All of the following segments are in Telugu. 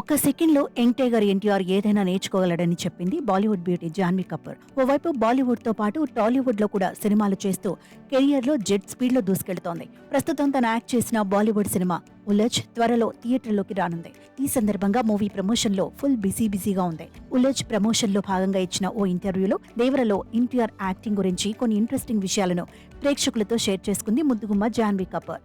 ఒక్క సెకండ్‌లో యంగ్ టైగర్ ఎన్టీఆర్ ఏదైనా నేర్చుకోగలడని చెప్పింది బాలీవుడ్ బ్యూటీ జాన్వీ కపూర్. ఓవైపు బాలీవుడ్‌తో పాటు టాలీవుడ్‌లో కూడా సినిమాలు చేస్తూ కెరియర్‌లో జెట్ స్పీడ్‌లో దూసుకెళ్తోంది. ప్రస్తుతం తను యాక్ట్ చేసిన బాలీవుడ్ సినిమా 'ఉలజ్' త్వరలో థియేటర్‌లోకి రానుంది. ఈ సందర్భంగా మూవీ ప్రమోషన్‌లో ఫుల్ బిజీగా ఉంది. 'ఉలజ్' ప్రమోషన్‌లో భాగంగా ఇచ్చిన ఓ ఇంటర్వ్యూలో దేవరలో ఎన్టీఆర్ యాక్టింగ్ గురించి కొన్ని ఇంట్రెస్టింగ్ విషయాలను ప్రేక్షకులతో షేర్ చేసుకుంది ముద్దుగుమ్మ Janhvi Kapoor.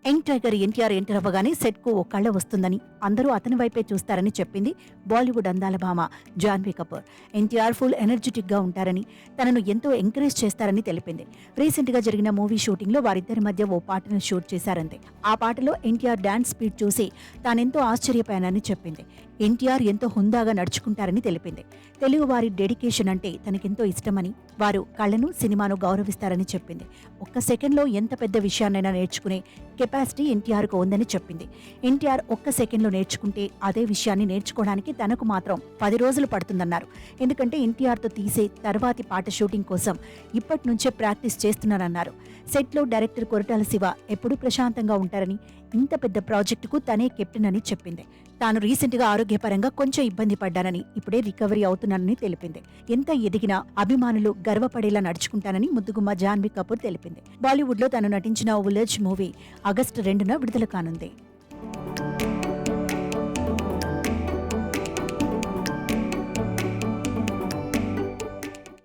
Young tiger NTR enter అవ్వగానే సెట్ కు ఓ కళ వస్తుందని, అందరూ అతని వైపే చూస్తారని చెప్పింది బాలీవుడ్ అందాల భామ జాన్వీ కపూర్. ఎన్టీఆర్ ఫుల్ ఎనర్జెటిక్ గా ఉంటారని, తనను ఎంతో ఎంకరేజ్ చేస్తారని తెలిపింది. రీసెంట్ గా జరిగిన మూవీ షూటింగ్ లో వారిద్దరి మధ్య ఓ పాటను షూట్ చేశారంతే. ఆ పాటలో ఎన్టీఆర్ డాన్స్ స్పీడ్ చూసి తానెంతో ఆశ్చర్యపోయానని చెప్పింది. ఎన్టీఆర్ ఎంతో హుందాగా నడుచుకుంటారని తెలిపింది. తెలుగు వారి డెడికేషన్ అంటే తనకెంతో ఇష్టమని, వారు కళను సినిమాను గౌరవిస్తారని చెప్పింది. ఒక్క సెకండ్లో ఎంత పెద్ద విషయాన్నైనా నేర్చుకునే కెపాసిటీ ఎన్టీఆర్కు ఉందని చెప్పింది. ఎన్టీఆర్ ఒక్క సెకండ్లో నేర్చుకుంటే అదే విషయాన్ని నేర్చుకోవడానికి తనకు మాత్రం 10 రోజులు పడుతుందన్నారు. ఎందుకంటే ఎన్టీఆర్తో తీసే తర్వాతి పాట షూటింగ్ కోసం ఇప్పటి నుంచే ప్రాక్టీస్ చేస్తున్నారన్నారు. సెట్లో డైరెక్టర్ కొరటాల శివ ఎప్పుడూ ప్రశాంతంగా ఉంటారని, ఇంత పెద్ద ప్రాజెక్టుకు తనే కెప్టెన్ అని చెప్పింది. తాను రీసెంట్గా ఆరోగ్యపరంగా కొంచెం ఇబ్బంది పడ్డానని, ఇప్పుడే రికవరీ అవుతున్నానని తెలిపింది. ఎంత ఎదిగినా అభిమానులు గర్వపడేలా నడుచుకుంటానని ముద్దుగుమ్మ జాన్వీ కపూర్ తెలిపింది. బాలీవుడ్లో తాను నటించిన 'ఉలజ్' మూవీ ఆగస్టు 2న విడుదల కానుంది.